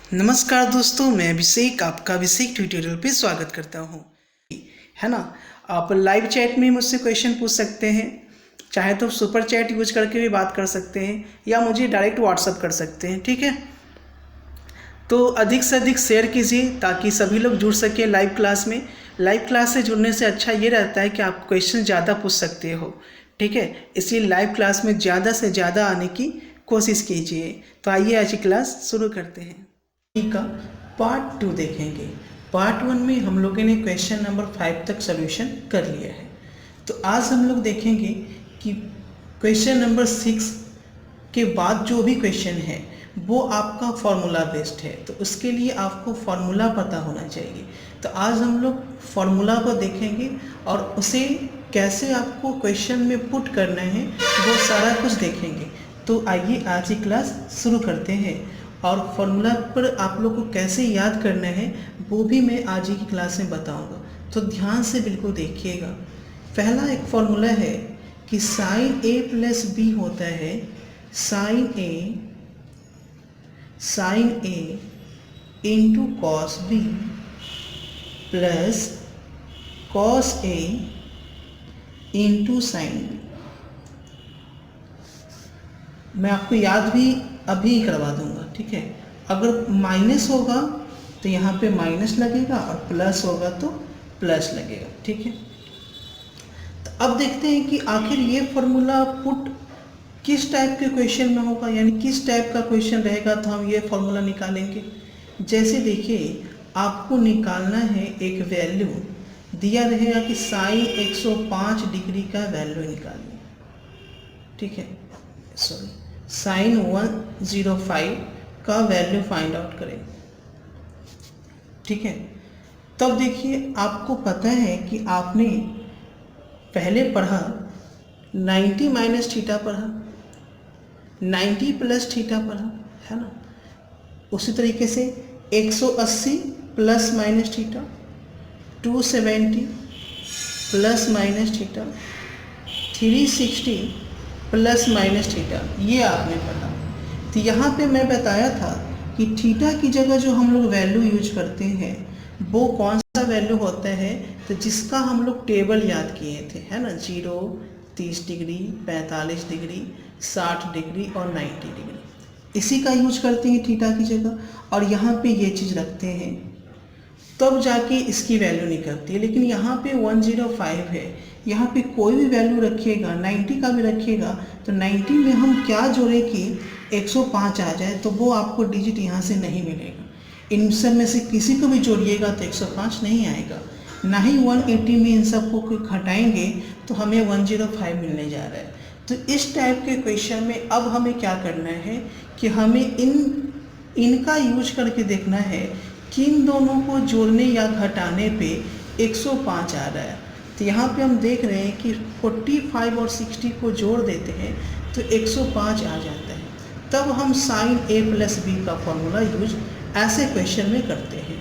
नमस्कार दोस्तों, मैं अभिषेक आपका अभिषेक ट्यूटोरियल पे स्वागत करता हूँ। है ना, आप लाइव चैट में मुझसे क्वेश्चन पूछ सकते हैं, चाहे तो सुपर चैट यूज करके भी बात कर सकते हैं या मुझे डायरेक्ट व्हाट्सअप कर सकते हैं। ठीक है, तो अधिक से अधिक शेयर कीजिए ताकि सभी लोग जुड़ सके लाइव क्लास में। लाइव क्लास से जुड़ने से अच्छा ये रहता है कि आप क्वेश्चन ज़्यादा पूछ सकते हो। ठीक है, इसलिए लाइव क्लास में ज़्यादा से ज़्यादा आने की कोशिश कीजिए। तो आइए आज की क्लास शुरू करते हैं। का पार्ट 2 देखेंगे। पार्ट 1 में हम लोगों ने क्वेश्चन नंबर 5 तक सॉल्यूशन कर लिया है। तो आज हम लोग देखेंगे कि क्वेश्चन नंबर 6 के बाद जो भी क्वेश्चन है वो आपका फॉर्मूला बेस्ड है, तो उसके लिए आपको फॉर्मूला पता होना चाहिए। तो आज हम लोग फॉर्मूला को देखेंगे और उसे कैसे आपको क्वेश्चन में पुट करना है वो सारा कुछ देखेंगे। तो आइए आज की क्लास शुरू करते हैं और फॉर्मूला पर आप लोग को कैसे याद करना है वो भी मैं आज की क्लास में बताऊंगा। तो ध्यान से बिल्कुल देखिएगा। पहला एक फॉर्मूला है कि साइन ए प्लस बी होता है sine A into cos B plus cos A into sine B. मैं आपको याद भी अभी करवा दूंगा। ठीक है, अगर माइनस होगा तो यहाँ पे माइनस लगेगा और प्लस होगा तो प्लस लगेगा। ठीक है, तो अब देखते हैं कि आखिर ये फॉर्मूला पुट किस टाइप के क्वेश्चन में होगा, यानी किस टाइप का क्वेश्चन रहेगा तो हम ये फॉर्मूला निकालेंगे। जैसे देखिए, आपको निकालना है एक वैल्यू दिया रहेगा कि साइन 105 डिग्री का वैल्यू निकालिए। ठीक है, सॉरी, साइन 105 का वैल्यू फाइंड आउट करें। ठीक है, तब देखिए आपको पता है कि आपने पहले पढ़ा 90 माइनस थीटा पढ़ा, 90 प्लस थीटा पढ़ा, है ना। उसी तरीके से 180 plus minus theta, 270 plus minus theta, 360 plus minus theta, ये आपने पढ़ा। तो यहाँ पे मैं बताया था कि थीटा की जगह जो हम लोग वैल्यू यूज करते हैं वो कौन सा वैल्यू होता है, तो जिसका हम लोग टेबल याद किए थे, है ना। 0, 30 डिग्री, 45 डिग्री, 60 डिग्री और 90 डिग्री, इसी का यूज करते हैं थीटा की जगह। और यहाँ पे ये चीज़ रखते हैं तब जाके इसकी वैल्यू निकलती है। लेकिन यहाँ पे 105 है, यहाँ पे कोई भी वैल्यू रखिएगा, 90 का भी रखिएगा, तो 90 में हम क्या जोड़े कि 105 आ जाए, तो वो आपको डिजिट यहाँ से नहीं मिलेगा। इन सब में से किसी को भी जोड़िएगा तो 105 नहीं आएगा, ना ही 180 में इन सबको घटाएंगे तो हमें 105 मिलने जा रहा है। तो इस टाइप के क्वेश्चन में अब हमें क्या करना है कि हमें इनका यूज करके देखना है कि इन दोनों को जोड़ने या घटाने पे 105 आ रहा है। तो यहाँ पे हम देख रहे हैं कि 45 और 60 को जोड़ देते हैं तो 105 आ जाता है। तब हम साइन ए प्लस बी का फॉर्मूला यूज ऐसे क्वेश्चन में करते हैं।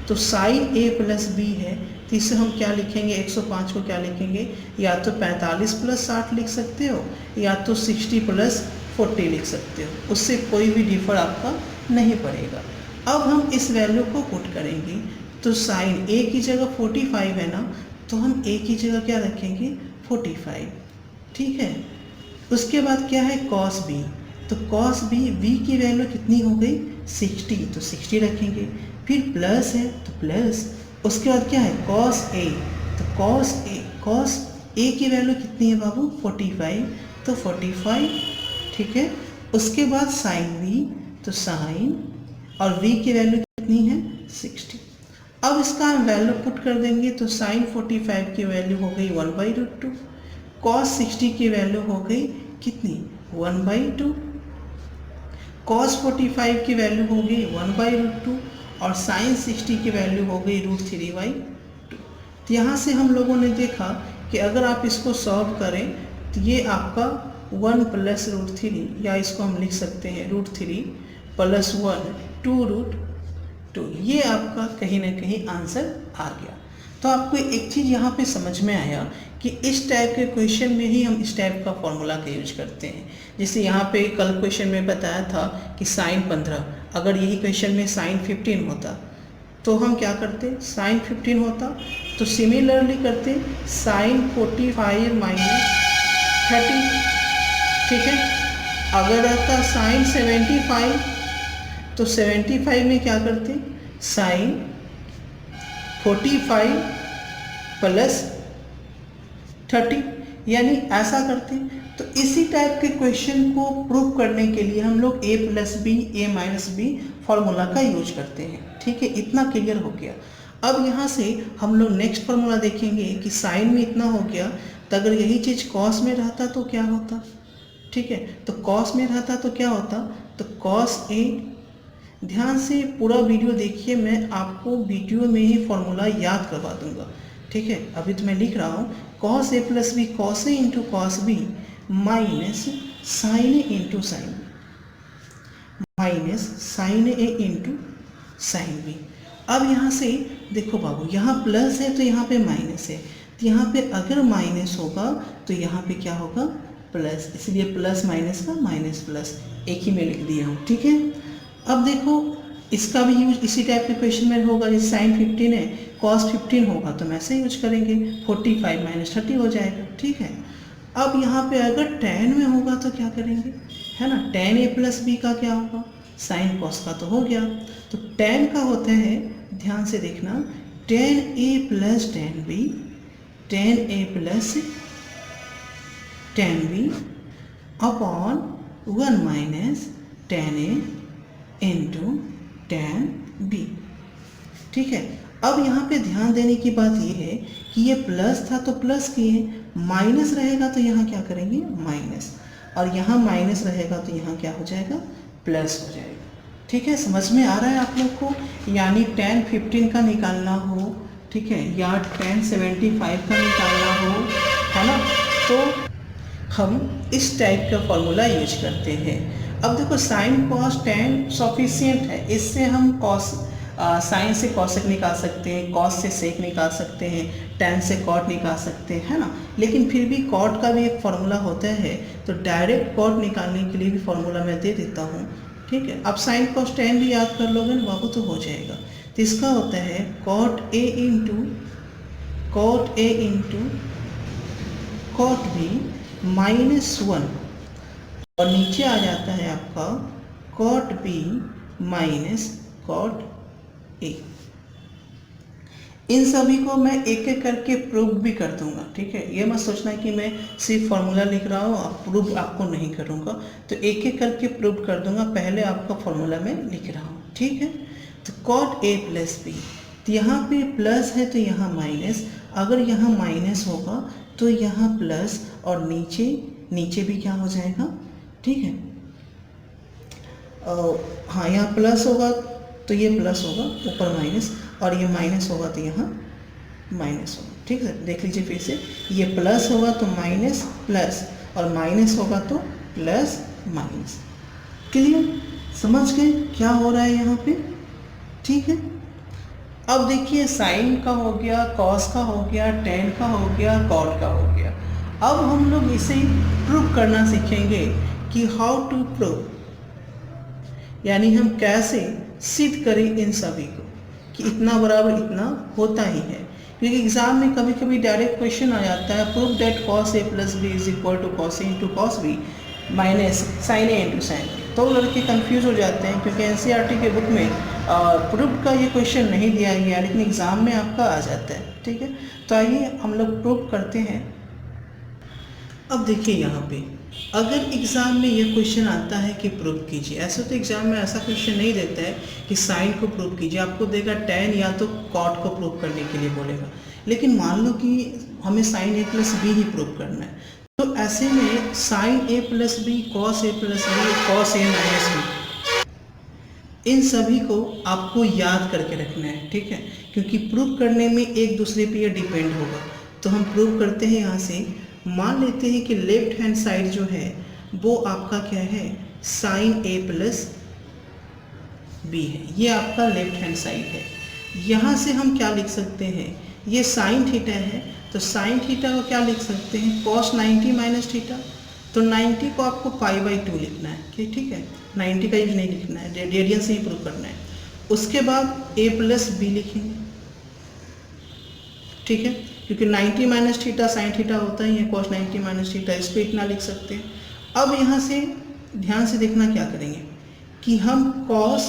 तो साइन ए प्लस बी है, तो इससे हम क्या लिखेंगे, 105 को क्या लिखेंगे, या तो 45 प्लस 60 लिख सकते हो या तो 60 प्लस 40 लिख सकते हो, उससे कोई भी डिफर आपका नहीं पड़ेगा। अब हम इस वैल्यू को पुट करेंगे तो साइन ए की जगह 45 है ना, तो हम ए की जगह क्या रखेंगे, 45। ठीक है, उसके बाद क्या है, कॉस बी। तो कॉस बी की वैल्यू कितनी हो गई, 60, तो 60 रखेंगे। फिर प्लस है तो प्लस, उसके बाद क्या है, कॉस ए। तो कॉस ए की वैल्यू कितनी है बाबू, 45, तो 45। ठीक है, उसके बाद साइन बी, तो साइन, और v की वैल्यू कितनी है, 60। अब इसका हम वैल्यू पुट कर देंगे तो साइन 45 की वैल्यू हो गई 1/√2, कॉस 60 की वैल्यू हो गई कितनी, 1/2, कॉस 45 की वैल्यू हो गई 1/√2 और साइन 60 की वैल्यू हो गई √3/2। तो यहाँ से हम लोगों ने देखा कि अगर आप इसको सॉल्व करें तो ये आपका 1 प्लस √3, या इसको हम लिख सकते हैं √3 प्लस 1, 2√2, ये आपका कहीं ना कहीं आंसर आ गया। तो आपको एक चीज़ यहाँ पे समझ में आया कि इस टाइप के क्वेश्चन में ही हम इस टाइप का फॉर्मूला का यूज करते हैं। जैसे यहाँ पे कल क्वेश्चन में बताया था कि साइन 15, अगर यही क्वेश्चन में साइन 15 होता तो हम क्या करते, साइन 15 होता तो सिमिलरली करते साइन 45 माइनस 30, ठीक है। अगर रहता साइन 75 तो 75 में क्या करते, साइन 45 प्लस 30, यानी ऐसा करते। तो इसी टाइप के क्वेश्चन को प्रूव करने के लिए हम लोग a plus B A minus B formula का यूज करते हैं, ठीक है। इतना क्लियर हो गया। अब यहाँ से हम लोग नेक्स्ट फॉर्मूला देखेंगे कि साइन में इतना हो गया, तो अगर यही चीज़ कॉस में रहता तो क्या होता, ठीक है। तो कॉस में रहता तो क्या होता, तो कॉस ए, ध्यान से पूरा वीडियो देखिए, मैं आपको वीडियो में ही फॉर्मूला याद करवा दूंगा, ठीक है। अभी तो मैं लिख रहा हूँ cos A plus B cos A into cos B minus sine A into sine B minus sine A into sine B. अब यहाँ से देखो बाबू, यहाँ प्लस है तो यहाँ पे माइनस है, तो यहाँ पे अगर माइनस होगा तो यहाँ पे क्या होगा, प्लस, इसलिए प्लस माइनस का माइनस प्लस एक ही में लिख दिया हूँ, ठीक है। अब देखो इसका भी यूज इसी टाइप के क्वेश्चन में होगा, जैसे साइन 15 है कॉस 15 होगा तो हम ऐसे यूज करेंगे, 45 माइनस 30 हो जाएगा, ठीक है। अब यहाँ पे अगर tan में होगा तो क्या करेंगे, है ना, tan a प्लस बी का क्या होगा, साइन कॉस का तो हो गया। तो tan का होता है, ध्यान से देखना, tan a plus tan b, tan a plus tan b upon 1 minus tan a into tan b, ठीक है। अब यहाँ पे ध्यान देने की बात ये है कि ये प्लस था तो प्लस किए, माइनस रहेगा तो यहाँ क्या करेंगे माइनस, और यहाँ माइनस रहेगा तो यहाँ क्या हो जाएगा, प्लस हो जाएगा, ठीक है। समझ में आ रहा है आप लोग को, यानी tan 15 का निकालना हो, ठीक है, या tan 75 का निकालना हो, है ना, तो हम इस टाइप का फॉर्मूला यूज करते हैं। अब देखो साइन कॉस tan सफिशिएंट है, इससे हम कॉस साइन से कॉसेक निकाल सकते हैं, कॉस से सेक निकाल सकते हैं, tan से कॉट निकाल सकते हैं, है ना। लेकिन फिर भी कॉट का भी एक फार्मूला होता है, तो डायरेक्ट कॉट निकालने के लिए भी फार्मूला मैं दे देता हूँ, ठीक है। अब साइन कॉस tan भी याद कर लोगे ना बाबू तो हो जाएगा। तो इसका होता है cot A into cot B minus 1, और नीचे आ जाता है आपका cot B minus cot A. इन सभी को मैं एक एक करके प्रूव भी कर दूंगा, ठीक है। ये मत सोचना कि मैं सिर्फ फॉर्मूला लिख रहा हूँ, आप प्रूव आपको नहीं करूँगा, तो एक एक करके प्रूव कर दूंगा। पहले आपका फॉर्मूला मैं लिख रहा हूँ, ठीक है। तो कॉट ए प्लस बी, तो यहाँ पे प्लस है तो यहाँ माइनस, अगर यहाँ माइनस होगा तो यहाँ प्लस, और नीचे भी क्या हो जाएगा, ठीक है। हाँ, यहाँ प्लस होगा तो ये प्लस होगा, ऊपर माइनस, और ये माइनस होगा तो यहाँ माइनस होगा, ठीक है। देख लीजिए फिर से, ये प्लस होगा तो माइनस प्लस, और माइनस होगा तो प्लस माइनस। क्लियर, समझ गए क्या हो रहा है यहाँ पे, ठीक है। अब देखिए साइन का हो गया, कॉस का हो गया, tan का हो गया, कॉट का हो गया। अब हम लोग इसे प्रूव करना सीखेंगे कि हाउ टू प्रूव, यानी हम कैसे सिद्ध करें इन सभी को कि इतना बराबर इतना होता ही है। क्योंकि एग्जाम में कभी कभी डायरेक्ट क्वेश्चन आ जाता है, prove that cos A plus B is equal to cos A into cos B minus sine A into sine B. तो लड़के कंफ्यूज हो जाते हैं, क्योंकि एनसीईआरटी के बुक में प्रूफ का ये क्वेश्चन नहीं दिया गया, लेकिन एग्ज़ाम में आपका आ जाता है, ठीक है। तो आइए हम लोग प्रूव करते हैं। अब देखिए यहाँ पे अगर एग्ज़ाम में ये क्वेश्चन आता है कि प्रूव कीजिए, ऐसे तो एग्ज़ाम में ऐसा क्वेश्चन नहीं देता है कि साइन को प्रूव कीजिए, आपको देगा tan या तो कॉट को प्रूव करने के लिए बोलेगा। लेकिन मान लो कि हमें साइन ए प्लस बी ही प्रूव करना है, तो ऐसे में sign A plus B, cos A plus B, cos A minus B, इन सभी को आपको याद करके रखना है, ठीक है। क्योंकि प्रूव करने में एक दूसरे पे ये डिपेंड होगा। तो हम प्रूव करते हैं यहाँ से, मान लेते हैं कि लेफ्ट हैंड साइड जो है वो आपका क्या है, साइन ए प्लस बी है, ये आपका लेफ्ट हैंड साइड है। यहाँ से हम क्या लिख सकते हैं, ये साइन थीटा है, तो साइन थीटा को क्या लिख सकते हैं, कॉस 90 माइनस थीटा। तो 90 को आपको π/2 लिखना है, ठीक है, 90 का यूज नहीं लिखना है, रेडियन से ही प्रूव करना है। उसके बाद a प्लस बी लिखेंगे, ठीक है, क्योंकि 90 माइनस थीटा साइन थीटा होता ही है, कॉस 90 माइनस थीटा, इस पर इतना लिख सकते हैं। अब यहाँ से ध्यान से देखना क्या करेंगे कि हम कॉस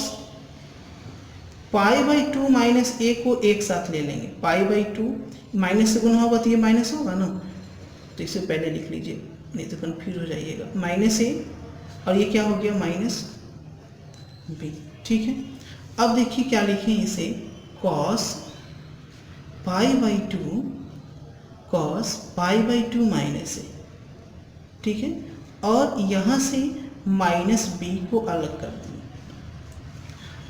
π/2 माइनस a को एक साथ ले लेंगे। π/2 माइनस से गुना होगा तो ये माइनस होगा ना, तो इसे पहले लिख लीजिए, नहीं तो कंफ्यूज हो जाइएगा। माइनस a और ये क्या हो गया माइनस b, ठीक है। अब देखिए क्या लिखें इसे, कॉस π/2 माइनस a, ठीक है, और यहाँ से माइनस b को अलग कर दिए।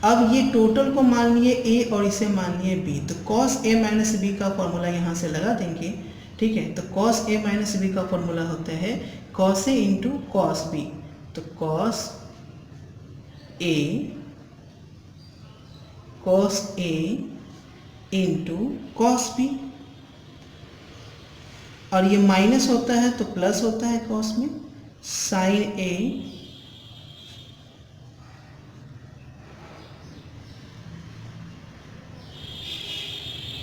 अब ये टोटल को मान लिए a और इसे मान लिए b, तो cos a माइनस b का फॉर्मूला यहाँ से लगा देंगे, ठीक है। तो cos a माइनस b का फॉर्मूला होता है cos a into cos b, तो cos a into cos b, और ये माइनस होता है तो प्लस होता है cos में, sin a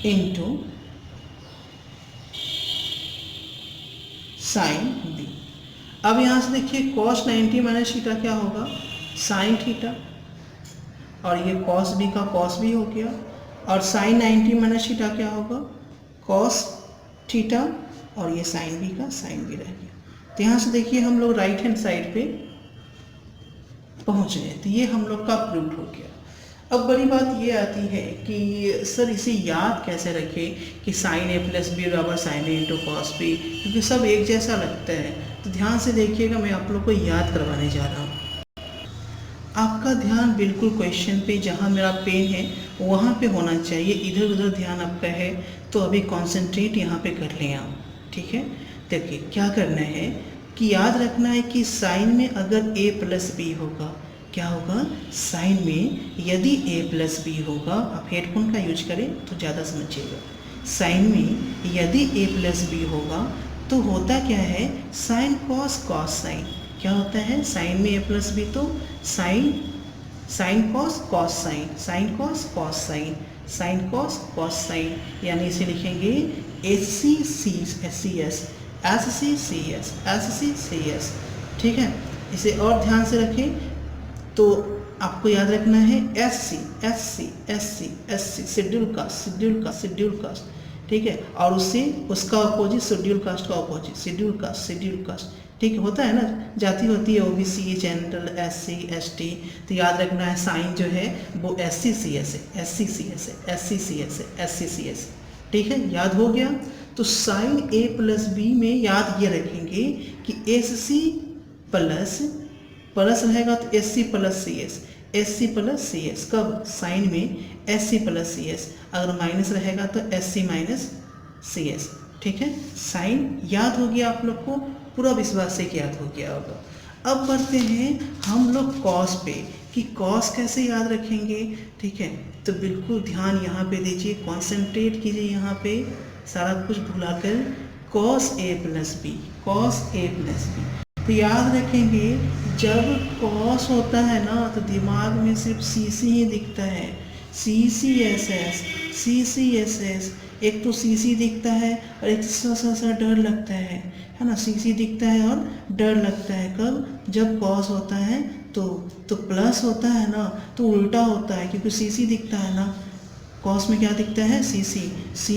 into sine B. अब यहाँ से देखिए cos 90 माइनस थीटा क्या होगा, साइन थीटा, और ये cos b का cos b हो गया, और साइन 90 माइनस थीटा क्या होगा, cos थीटा, और ये साइन b का साइन b रह गया। तो यहाँ से देखिए हम लोग राइट हैंड साइड पे पहुँच गए, तो ये हम लोग का प्रूव्ड हो गया। अब बड़ी बात ये आती है कि सर इसे याद कैसे रखें कि साइन a प्लस बी बराबर sine a into cos B, क्योंकि सब एक जैसा लगता है। तो ध्यान से देखिएगा, मैं आप लोग को याद करवाने जा रहा हूँ। आपका ध्यान बिल्कुल क्वेश्चन पे, जहाँ मेरा पेन है वहाँ पे होना चाहिए, इधर उधर ध्यान आपका है तो अभी कॉन्सेंट्रेट यहाँ पे कर लें आप, ठीक है। देखिए क्या करना है कि याद रखना है कि साइन में अगर a प्लस बी होगा, क्या होगा, साइन में यदि a प्लस बी होगा, आप हेडफोन का यूज करें तो ज़्यादा समझिएगा। साइन में यदि a प्लस बी होगा तो होता क्या है, साइन कॉस कॉस साइन, क्या होता है, साइन में a प्लस बी तो sine cos cos sine, sine cos cos sine, sine cos cos sine, यानी इसे लिखेंगे SCCS, ठीक है। इसे और ध्यान से रखें तो आपको याद रखना है SC शेड्यूल कास्ट, ठीक है, और उससे उसका अपोजिट शेड्यूल कास्ट का अपोजिट शेड्यूल कास्ट, ठीक है, होता है ना, जाति होती है OBC जनरल SC ST, तो याद रखना है साइन जो है वो SCCS है, ठीक है, याद हो गया। तो साइन a प्लस बी में याद ये रखेंगे कि SC प्लस रहेगा तो SC प्लस CS, कब, साइन में SC प्लस CS, अगर माइनस रहेगा तो SC माइनस CS, ठीक है। साइन याद हो गया आप लोग को, पूरा विश्वास से याद हो गया होगा। अब बढ़ते हैं हम लोग कॉस पे कि कॉस कैसे याद रखेंगे, ठीक है। तो बिल्कुल ध्यान यहाँ पे दीजिए, कॉन्सेंट्रेट कीजिए यहाँ पे, सारा कुछ भुलाकर cos a प्लस बी, तो याद रखेंगे जब cos होता है ना तो दिमाग में सिर्फ CC ही दिखता है, CCSS, एक तो CC दिखता है और एक सा डर लगता है ना, CC दिखता है और डर लगता है, कब, जब cos होता है तो प्लस होता है ना, तो उल्टा होता है, क्योंकि CC दिखता है ना, cos में क्या दिखता है, C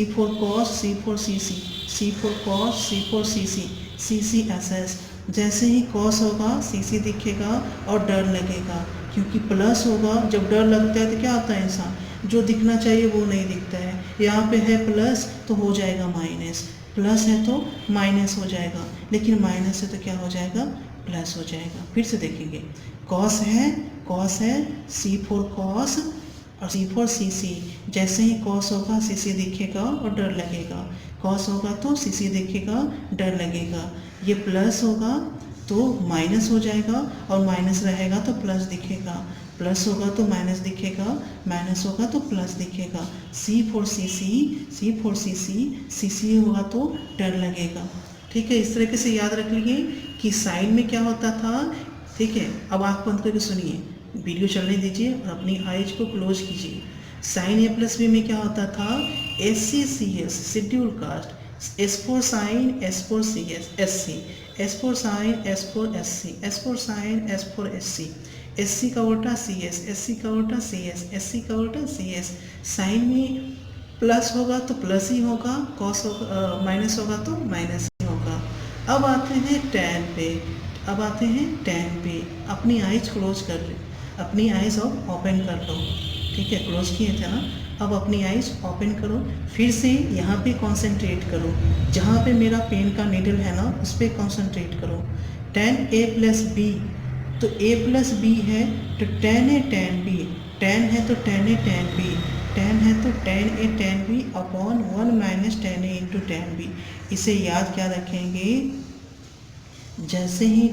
for cos, C for CC, CCSS। जैसे ही cos होगा CC दिखेगा और डर लगेगा, क्योंकि प्लस होगा, जब डर लगता है तो क्या होता है, इंसान जो दिखना चाहिए वो नहीं दिखता है। यहाँ पे है प्लस तो हो जाएगा माइनस, प्लस है तो माइनस हो जाएगा, लेकिन माइनस है तो क्या हो जाएगा, प्लस हो जाएगा। फिर से देखेंगे, cos है C for cos और C for CC, जैसे ही cos होगा CC दिखेगा और डर लगेगा, cos होगा तो CC दिखेगा, डर लगेगा, ये प्लस होगा तो माइनस हो जाएगा और माइनस रहेगा तो प्लस दिखेगा, प्लस होगा तो माइनस दिखेगा, माइनस होगा तो प्लस दिखेगा। C for CC होगा तो डर लगेगा। ठीक है, इस तरीके से याद रख लीजिए कि साइन में क्या होता था। ठीक है, अब आँख बंद करके सुनिए, वीडियो चलने दीजिए और अपनी आइज को क्लोज कीजिए। साइन ए प्लस बी में क्या होता था, S C C S, schedule caste, S for sine, S for C S, S C, S for sine, S for S C, S for sine, S for S C, S C का उल्टा सी S, S C का उल्टा सी S, S C का उल्टा C S. Sign में plus होगा तो plus ही होगा, कॉस होगा माइनस होगा तो माइनस ही होगा। अब आते हैं टैन पे, अब आते हैं टैन पे। अपनी आइज क्लोज कर लो, अपनी आइज अब ओपन कर लो। ठीक है, क्लोज किए थे ना, अब अपनी आइज ओपन करो, फिर से यहाँ पे कंसंट्रेट करो, जहाँ पे मेरा पेन का नीडल है ना उस पर कंसंट्रेट करो। tan a प्लस बी, तो a प्लस बी है तो tan a tan b, tan है तो tan a tan b, tan है तो tan a tan b upon 1 minus tan a into tan b। इसे याद क्या रखेंगे, जैसे ही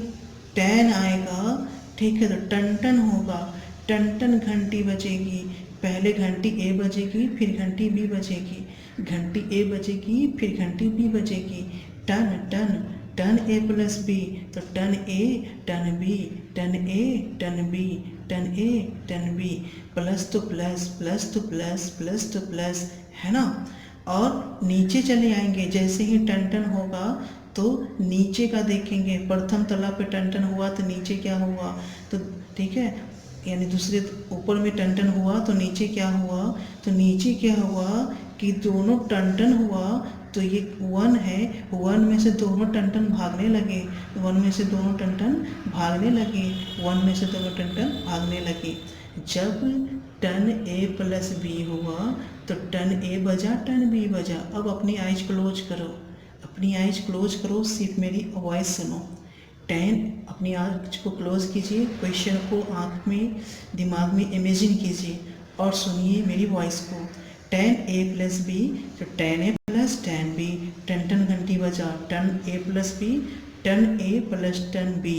tan आएगा, ठीक है, तो टन टन होगा, टन टन घंटी बजेगी। पहले घंटी ए बजेगी, फिर घंटी बी बजेगी, घंटी ए बजेगी, फिर घंटी बी बजेगी। टन टन, टन ए प्लस बी, तो टन ए टन बी, टन ए टन बी, टन ए टन बी, प्लस तो प्लस, प्लस तो प्लस, प्लस तो प्लस, है ना। और नीचे चले आएंगे, जैसे ही टन टन होगा तो नीचे का देखेंगे, प्रथम तला पे टन टन हुआ तो नीचे क्या हुआ, तो ठीक है, यानी दूसरे ऊपर में टन टन हुआ तो नीचे क्या हुआ, तो नीचे क्या हुआ कि दोनों टन टन हुआ तो ये 1 है, 1 में से दोनों टन टन भागने लगे, 1 में से दोनों टन टन भागने लगे, 1 में से दोनों टन टन भागने लगे। जब टन ए प्लस बी हुआ तो टन ए बजा, टन बी बजा। अब अपनी आइज क्लोज करो, अपनी आइज क्लोज करो, सिर्फ मेरी वॉइस सुनो। tan, अपनी आँख को क्लोज कीजिए, क्वेश्चन को आँख में दिमाग में इमेजिन कीजिए और सुनिए मेरी वॉइस को। tan a प्लस बी, तो tan a plus tan b, टन टन घंटी बजा, tan a plus B, tan a plus tan b,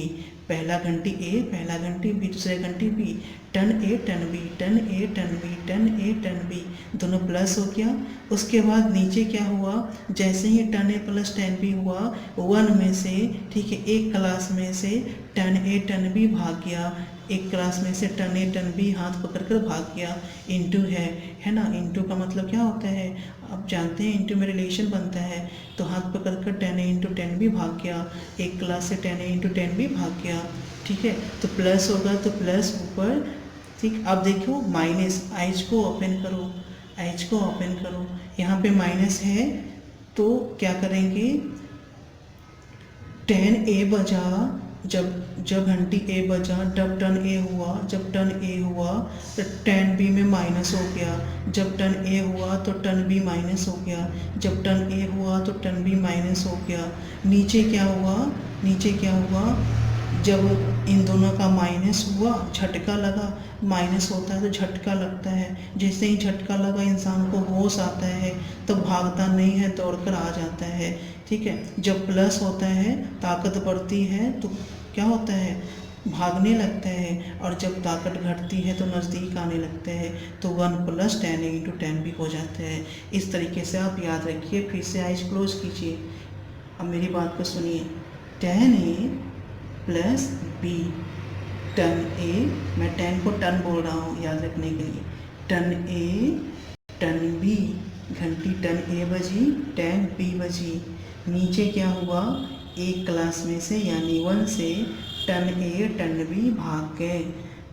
पहला घंटी a, पहला घंटी b, दूसरे घंटी b, tan a tan b, tan a tan b, tan a tan b, दोनों प्लस हो गया। उसके बाद नीचे क्या हुआ, जैसे ही tan a plus tan b हुआ, 1 में से, ठीक है, एक क्लास में से टन a टन b भाग गया, एक क्लास में से टन ए टन बी हाथ पकड़कर भाग गया। इंटू है ना, इंटू का मतलब क्या होता है, आप जानते हैं, इंटू में रिलेशन बनता है, तो हाथ पकड़कर टेन ए इंटू टेन बी भाग गया, एक क्लास से टेन ए इंटू टेन बी भाग गया। ठीक है, तो प्लस होगा तो प्लस ऊपर। ठीक, अब देखो माइनस, आइज को ओपन करो, आइज को ओपन करो, यहाँ पे माइनस है तो क्या करेंगे, टेन ए बजा, जब घंटी ए बजा, जब टन ए हुआ, जब टन ए हुआ तो टन बी में माइनस हो गया, जब टन ए हुआ तो टन बी माइनस हो गया, जब टन ए हुआ तो टन बी माइनस हो गया। नीचे क्या हुआ, नीचे क्या हुआ, जब इन दोनों का माइनस हुआ, झटका लगा, माइनस होता है तो झटका लगता है, जैसे ही झटका लगा इंसान को होश आता है तो भागता नहीं है, दौड़कर आ जाता है। ठीक है, जब प्लस होता है ताकत बढ़ती है तो क्या होता है, भागने लगता है, और जब ताकत घटती है तो नज़दीक आने लगता है, तो 1 प्लस टेन ए इंटू टेन भी हो जाता है। इस तरीके से आप याद रखिए। फिर से आइज क्लोज कीजिए, अब मेरी बात को सुनिए। Ten A plus B, ton ए, मैं टेन को टन बोल रहा हूँ याद रखने के लिए, टन ए टन बी, घंटी टन ए बजी, टन बी बजी। नीचे क्या हुआ, एक क्लास में से यानी 1 से टन ए टन बी भाग गए,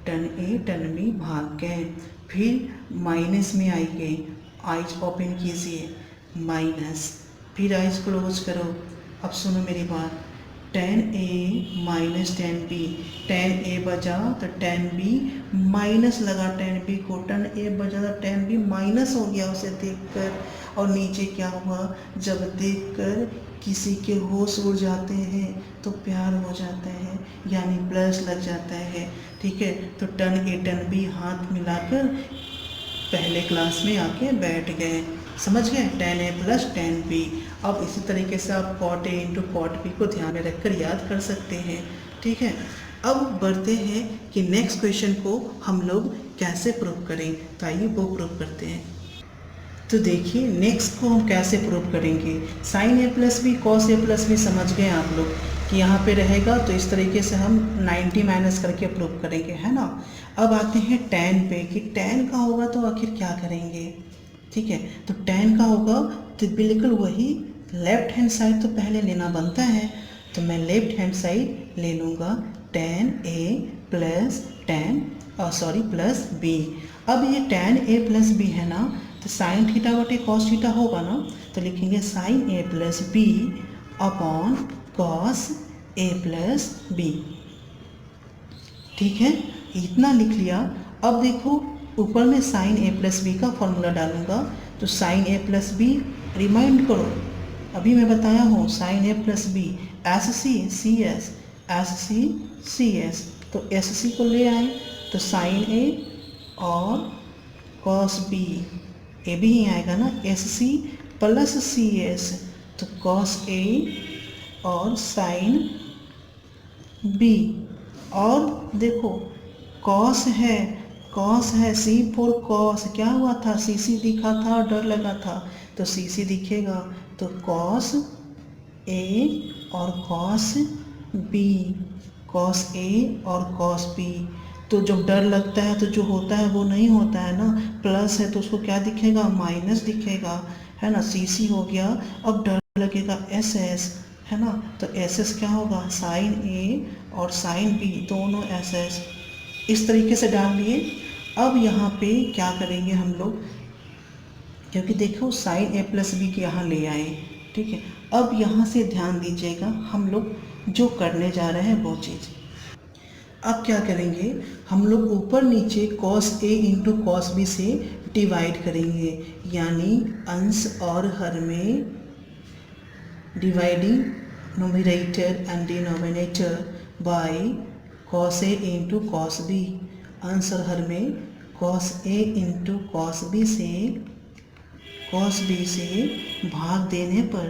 टन ए टन बी भाग गए। फिर माइनस में आई गए, आइज ओपन कीजिए, माइनस, फिर आइज क्लोज करो। अब सुनो मेरी बात, टेन ए माइनस टेन बी, टेन ए बजा तो टेन बी माइनस लगा टेन बी को, टन ए बजा तो टेन बी माइनस हो गया उसे देखकर। और नीचे क्या हुआ, जब देखकर किसी के होश उड़ जाते हैं तो प्यार हो जाता है, यानी प्लस लग जाता है। ठीक है, तो टन ए टन बी हाथ मिलाकर पहले क्लास में आके बैठ गए, समझ गए, tan A plus tan B. अब इसी तरीके से आप cot A into cot B को ध्यान में रखकर याद कर सकते हैं। ठीक है, अब बढ़ते हैं कि नेक्स्ट क्वेश्चन को हम लोग कैसे प्रूव करें, तो आइए वो प्रूव करते हैं। तो देखिए नेक्स्ट को हम कैसे प्रूव करेंगे। Sign A plus B cos A plus B समझ गए आप लोग कि यहाँ पे रहेगा, तो इस तरीके से हम 90 माइनस करके प्रूव करेंगे, है ना। अब आते हैं tan पे कि tan का होगा तो आखिर क्या करेंगे, ठीक है। तो tan का होगा तो बिल्कुल वही लेफ्ट हैंड साइड तो पहले लेना बनता है, तो मैं लेफ्ट हैंड साइड ले लूँगा tan a plus plus b। अब ये tan a प्लस बी है ना, तो साइन थीटा बटे कॉस थीटा होगा ना, तो लिखेंगे sine a plus B upon cos a plus B, ठीक है। इतना लिख लिया। अब देखो ऊपर में साइन a प्लस बी का फॉर्मूला डालूंगा, तो sine a plus B remind करो, अभी मैं बताया हूँ sine a plus B S C S, तो एस सी को ले आए तो साइन a और कॉस बी, ए भी ही आएगा ना, S C plus C S, तो कॉस ए और साइन बी। और देखो कॉस है सी फोर कॉस, क्या हुआ था सी सी दिखा था और डर लगा था, तो सी सी दिखेगा, तो कॉस ए और कॉस ए और कॉस बी। तो जब डर लगता है तो जो होता है वो नहीं होता है ना, प्लस है तो उसको क्या दिखेगा, माइनस दिखेगा, है ना। सी सी हो गया, अब डर लगेगा एस एस, है ना, तो एस एस क्या होगा, साइन ए और साइन बी दोनों एस एस, इस तरीके से डाल लिए। अब यहाँ पे क्या करेंगे हम लोग, क्योंकि देखो साइन ए प्लस बी के यहाँ ले आए, ठीक है। अब यहाँ से ध्यान दीजिएगा, हम लोग जो करने जा रहे हैं वो चीज़। अब क्या करेंगे हम लोग, ऊपर नीचे cos A into cos B से डिवाइड करेंगे, यानी अंश और हर में dividing numerator and denominator by cos A into cos B. अंश और हर में cos A into cos B से भाग देने पर,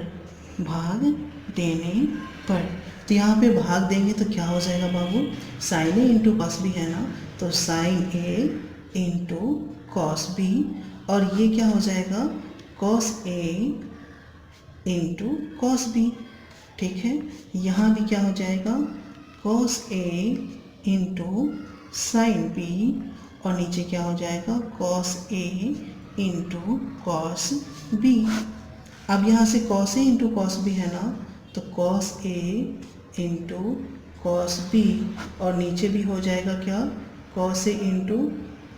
तो यहाँ पे भाग देंगे तो क्या हो जाएगा बाबू, sign A into cos B है ना, तो sign A into cos B, और ये क्या हो जाएगा, cos A into cos B, ठीक है। यहाँ भी क्या हो जाएगा, cos A into sine B, और नीचे क्या हो जाएगा, cos A into cos B. अब यहाँ से cos A into cos B है ना, तो cos A into cos B, और नीचे भी हो जाएगा क्या, cos A into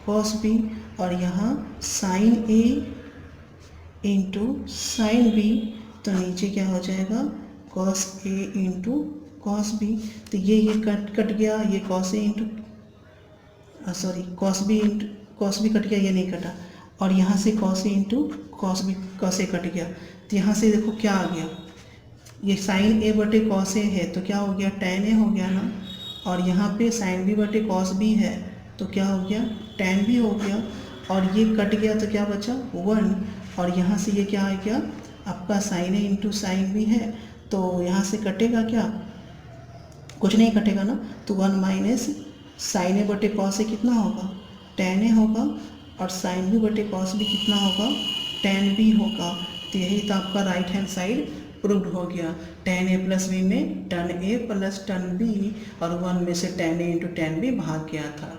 cos B, और यहाँ sign A into sine B, तो नीचे क्या हो जाएगा, cos A into cos B. तो ये कट गया, ये cos A into cos B cut गया, ये नहीं कटा, और यहाँ से cos A into cos A cut गया, तो यहाँ से देखो क्या आ गया, ये साइन ए बटे कॉस ए है तो क्या हो गया, tan ए हो गया ना, और यहाँ पे साइन बी बटे कॉस बी है तो क्या हो गया, tan बी हो गया, और ये कट गया तो क्या बचा 1, और यहाँ से ये क्या आ गया आपका sign A into sine B है, तो यहाँ से कटेगा क्या, कुछ नहीं कटेगा ना, तो 1 माइनस साइन ए बटे कॉस ए कितना होगा, tan ए होगा, और साइन बी बटे कॉस बी कितना होगा, tan बी होगा। तो यही तो आपका राइट हैंड साइड प्रूव्ड हो गया। tan a प्लस बी में tan a plus tan b, और 1 में से tan a into tan b भाग गया था।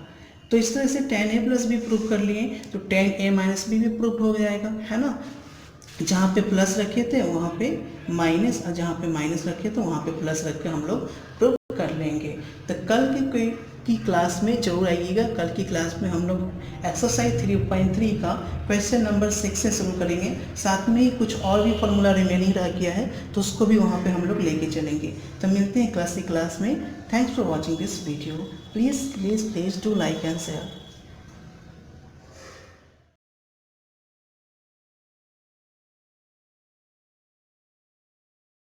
तो इस तरह से tan a plus B prove कर लिए, तो tan a माइनस बी भी प्रूव हो जाएगा, है ना। जहाँ पे प्लस रखे थे वहाँ पे माइनस, और जहाँ पे माइनस रखे तो वहाँ पे प्लस रख के हम लोग प्रूव कर लेंगे। तो कल की क्लास में जरूर आइएगा। कल की क्लास में हम लोग एक्सरसाइज 3.3 का क्वेश्चन नंबर 6 से शुरू करेंगे, साथ में ही कुछ और भी फॉर्मूला रिमेनिंग रह गया है तो उसको भी वहाँ पे हम लोग लेके चलेंगे। तो मिलते हैं क्लास में। Thanks for watching this video. Please do like and share.